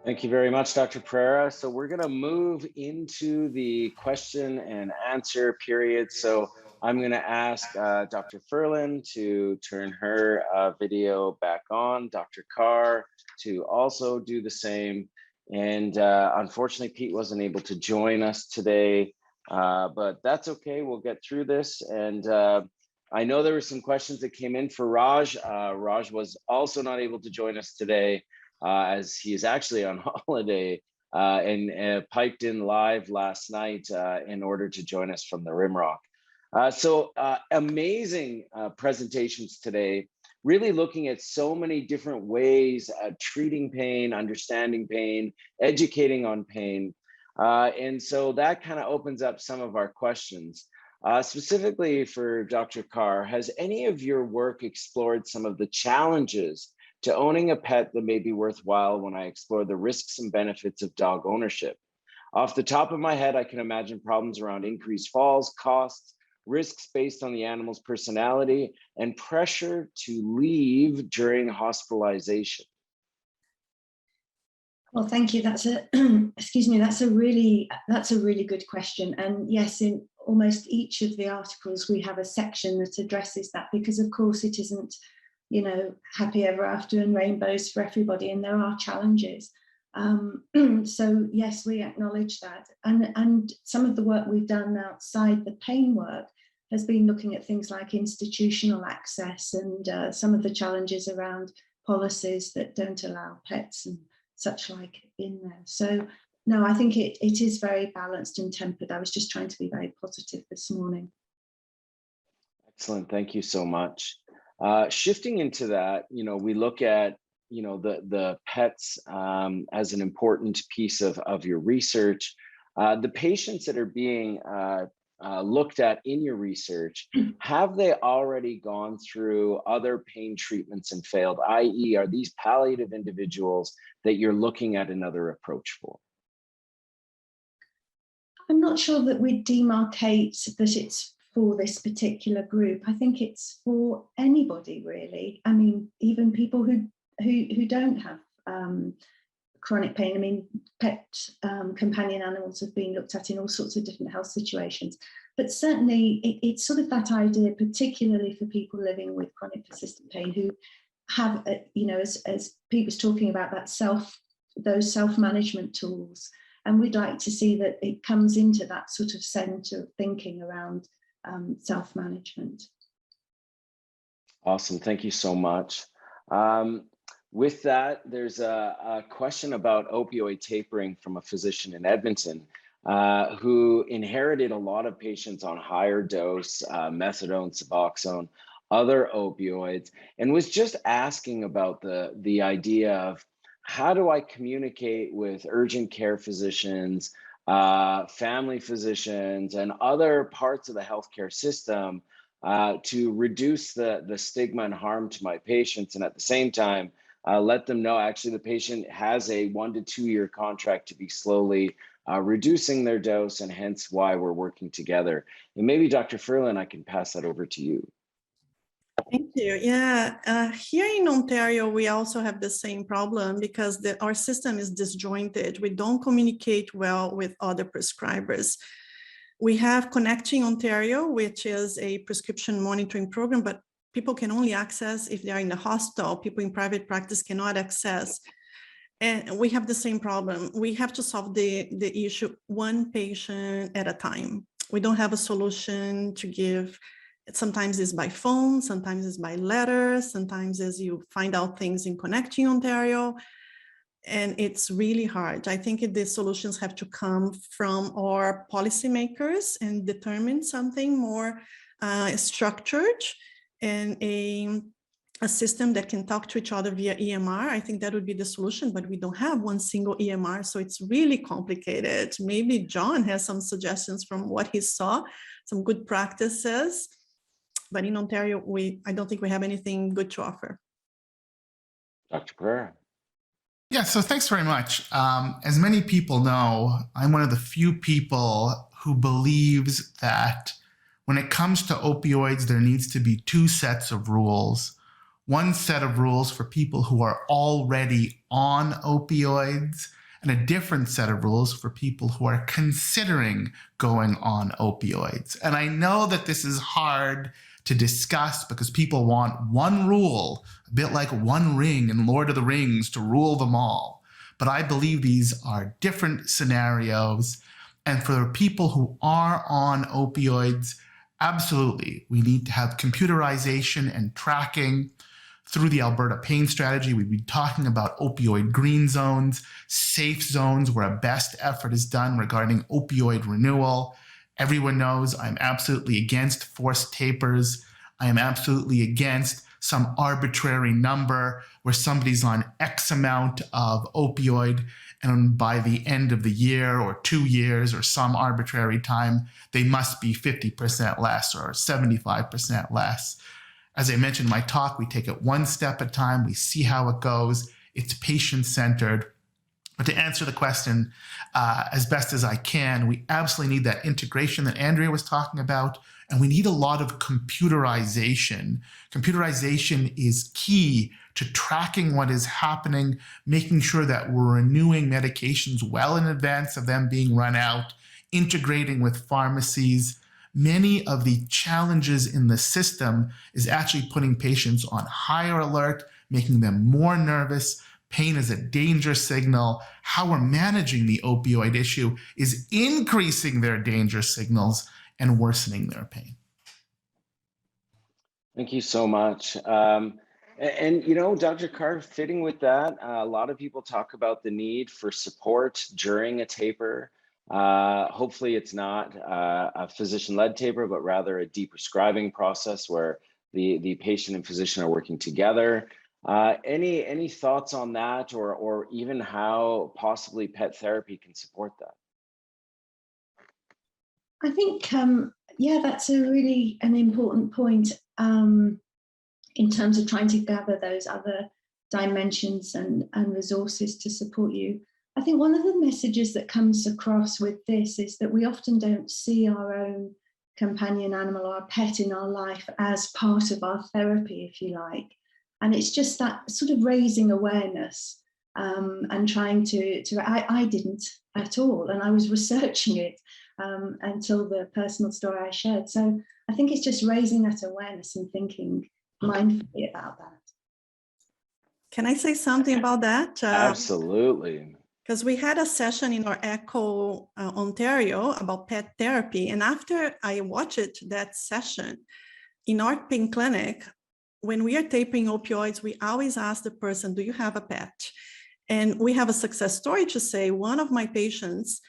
Thank you very much, Dr. Pereira. So we're going to move into the question and answer period. So I'm going to ask Dr. Furlan to turn her video back on, Dr. Carr to also do the same. And unfortunately, Pete wasn't able to join us today, but that's okay. We'll get through this. And I know there were some questions that came in for Raj. Raj was also not able to join us today, as he is actually on holiday, and piped in live last night in order to join us from the Rimrock. So amazing presentations today, really looking at so many different ways at treating pain, understanding pain, educating on pain. And so that kind of opens up some of our questions. Specifically for Dr. Carr, has any of your work explored some of the challenges to owning a pet that may be worthwhile when I explore the risks and benefits of dog ownership? Off the top of my head, I can imagine problems around increased falls, costs, risks based on the animal's personality, and pressure to leave during hospitalization. Well, thank you. That's a excuse me. That's a really good question. And yes, in almost each of the articles, we have a section that addresses that, because of course it isn't, you know, happy ever after and rainbows for everybody, and there are challenges. So yes, we acknowledge that. And some of the work we've done outside the pain work has been looking at things like institutional access and some of the challenges around policies that don't allow pets and such like in there. So no, I think it is very balanced and tempered. I was just trying to be very positive this morning. Excellent, thank you so much. Shifting into that, you know, we look at, you know, the pets as an important piece of your research. The patients that are being looked at in your research, have they already gone through other pain treatments and failed, i.e. are these palliative individuals that you're looking at another approach for? I'm not sure that we demarcate that it's for this particular group. I think it's for anybody really. I mean, even people who don't have chronic pain. I mean, pet companion animals have been looked at in all sorts of different health situations, but certainly it's sort of that idea, particularly for people living with chronic persistent pain who have, you know, as Pete was talking about, that those self-management tools. And we'd like to see that it comes into that sort of center of thinking around self-management. Awesome, thank you so much. With that, there's a question about opioid tapering from a physician in Edmonton who inherited a lot of patients on higher dose methadone, Suboxone, other opioids, and was just asking about the idea of how do I communicate with urgent care physicians, family physicians, and other parts of the healthcare system to reduce the stigma and harm to my patients, and at the same time, let them know actually the patient has a 1 to 2 year contract to be slowly reducing their dose, and hence why we're working together. And maybe Dr. Furlan, I can pass that over to you. Thank you. Yeah, here in Ontario, we also have the same problem because our system is disjointed. We don't communicate well with other prescribers. We have Connecting Ontario, which is a prescription monitoring program, but people can only access if they are in the hospital. People in private practice cannot access. And we have the same problem. We have to solve the issue one patient at a time. We don't have a solution to give. Sometimes it's by phone, sometimes it's by letter, sometimes as you find out things in Connecting Ontario. And it's really hard. I think the solutions have to come from our policymakers and determine something more structured and a system that can talk to each other via EMR. I think that would be the solution, but we don't have one single EMR, so it's really complicated. Maybe John has some suggestions from what he saw, some good practices, but in Ontario, I don't think we have anything good to offer. Dr. Pereira. Yeah, so thanks very much. As many people know, I'm one of the few people who believes that when it comes to opioids, there needs to be two sets of rules. one set of rules for people who are already on opioids, and a different set of rules for people who are considering going on opioids. And I know that this is hard to discuss because people want one rule, a bit like one ring in Lord of the Rings, to rule them all. But I believe these are different scenarios. And for people who are on opioids, absolutely, we need to have computerization and tracking. Through the Alberta pain strategy, we've been talking about opioid green zones, safe zones where a best effort is done regarding opioid renewal. Everyone knows I'm absolutely against forced tapers. I am absolutely against some arbitrary number where somebody's on X amount of opioid and by the end of the year or 2 years or some arbitrary time, they must be 50% less or 75% less. As I mentioned in my talk, we take it one step at a time. We see how it goes. It's patient-centered. But to answer the question as best as I can, we absolutely need that integration that Andrea was talking about, and we need a lot of computerization. Computerization is key to tracking what is happening, making sure that we're renewing medications well in advance of them being run out, integrating with pharmacies. Many of the challenges in the system is actually putting patients on higher alert, making them more nervous. Pain is a danger signal. How we're managing the opioid issue is increasing their danger signals and worsening their pain. Thank you so much. And you know, Dr. Carr, fitting with that, a lot of people talk about the need for support during a taper. Hopefully it's not a physician-led taper, but rather a deprescribing process where the patient and physician are working together. Any thoughts on that, or even how possibly pet therapy can support that? I think, yeah, that's an important point in terms of trying to gather those other dimensions and resources to support you. I think one of the messages that comes across with this is that we often don't see our own companion animal or our pet in our life as part of our therapy, if you like. And it's just that sort of raising awareness and trying I didn't at all, and I was researching it until the personal story I shared. So I think it's just raising that awareness and thinking mindfully about that. Can I say something about that? Absolutely. Because we had a session in our 𝐒𝐂 Ontario about pet therapy. And after I watched that session, in our pain clinic, when we are tapering opioids, we always ask the person, do you have a pet? And we have a success story to say, one of my patients,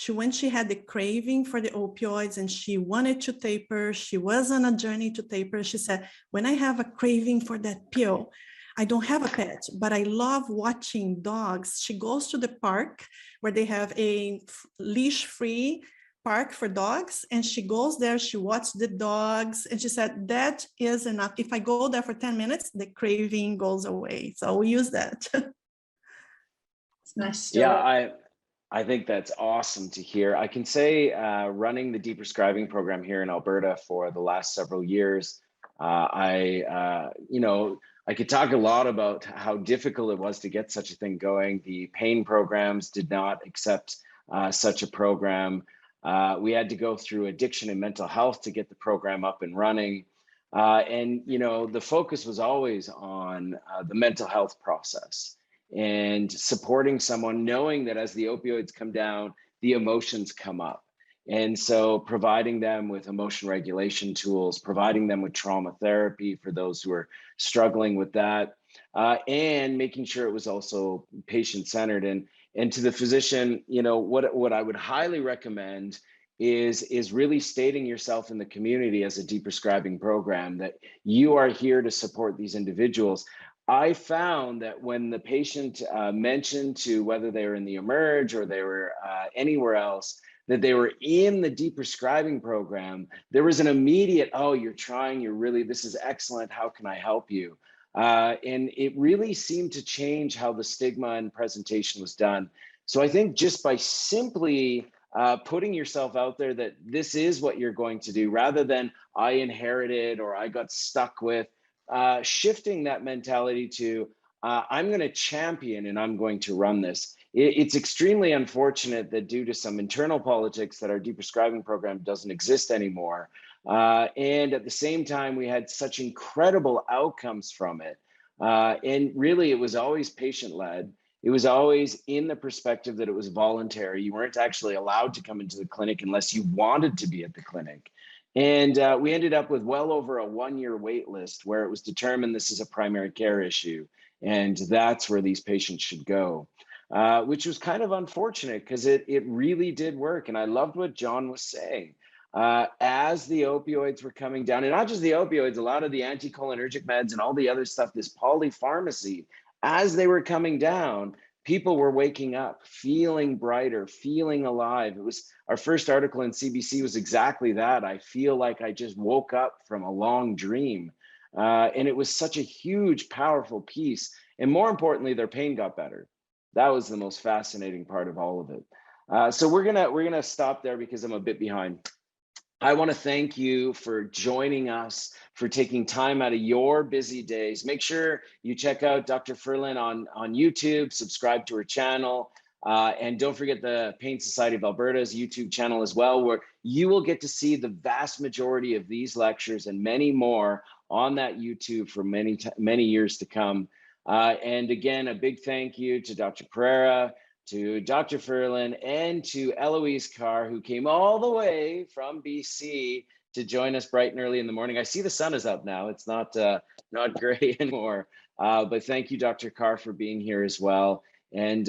when she had the craving for the opioids and she wanted to taper, she was on a journey to taper. She said, when I have a craving for that pill, I don't have a pet, but I love watching dogs. She goes to the park where they have a leash-free park for dogs, and she goes there, she watches the dogs, and she said, that is enough. If I go there for 10 minutes, the craving goes away. So we use that. It's nice story. Yeah, I think that's awesome to hear. I can say running the Deepscribing program here in Alberta for the last several years, I could talk a lot about how difficult it was to get such a thing going. The pain programs did not accept such a program. We had to go through addiction and mental health to get the program up and running. And, you know, the focus was always on the mental health process and supporting someone, knowing that as the opioids come down, the emotions come up. And so providing them with emotion regulation tools, providing them with trauma therapy for those who are struggling with that, and making sure it was also patient-centered. And to the physician, you know, what I would highly recommend is really stating yourself in the community as a Deepscribing program, that you are here to support these individuals. I found that when the patient mentioned to whether they were in the Emerge or they were anywhere else, that they were in the Deepscribing program, there was an immediate, oh, you're trying, you're really, this is excellent, how can I help you? And it really seemed to change how the stigma and presentation was done. So I think just by simply putting yourself out there that this is what you're going to do, rather than I inherited or I got stuck with, shifting that mentality to I'm going to champion and I'm going to run this. It's extremely unfortunate that due to some internal politics that our Deepscribing program doesn't exist anymore. And at the same time, we had such incredible outcomes from it. And really, it was always patient-led. It was always in the perspective that it was voluntary. You weren't actually allowed to come into the clinic unless you wanted to be at the clinic. And we ended up with well over a 1-year wait list where it was determined this is a primary care issue. And that's where these patients should go, which was kind of unfortunate because it really did work. And I loved what John was saying. As the opioids were coming down, and not just the opioids, a lot of the anticholinergic meds and all the other stuff, this polypharmacy, as they were coming down, people were waking up, feeling brighter, feeling alive. It was our first article in CBC was exactly that. I feel like I just woke up from a long dream. And it was such a huge, powerful piece. And more importantly, their pain got better. That was the most fascinating part of all of it. So we're gonna stop there because I'm a bit behind. I want to thank you for joining us, for taking time out of your busy days. Make sure you check out Dr. Furlan on YouTube, subscribe to her channel, and don't forget the Pain Society of Alberta's YouTube channel as well, where you will get to see the vast majority of these lectures and many more on that YouTube for many years to come. And again, a big thank you to Dr. Pereira, to Dr. Furlan, and to Eloise Carr, who came all the way from BC to join us bright and early in the morning. I see the sun is up now. It's not gray anymore. But thank you, Dr. Carr, for being here as well. And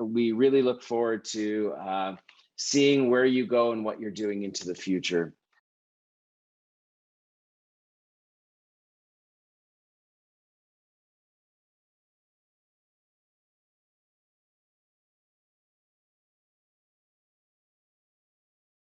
we really look forward to seeing where you go and what you're doing into the future.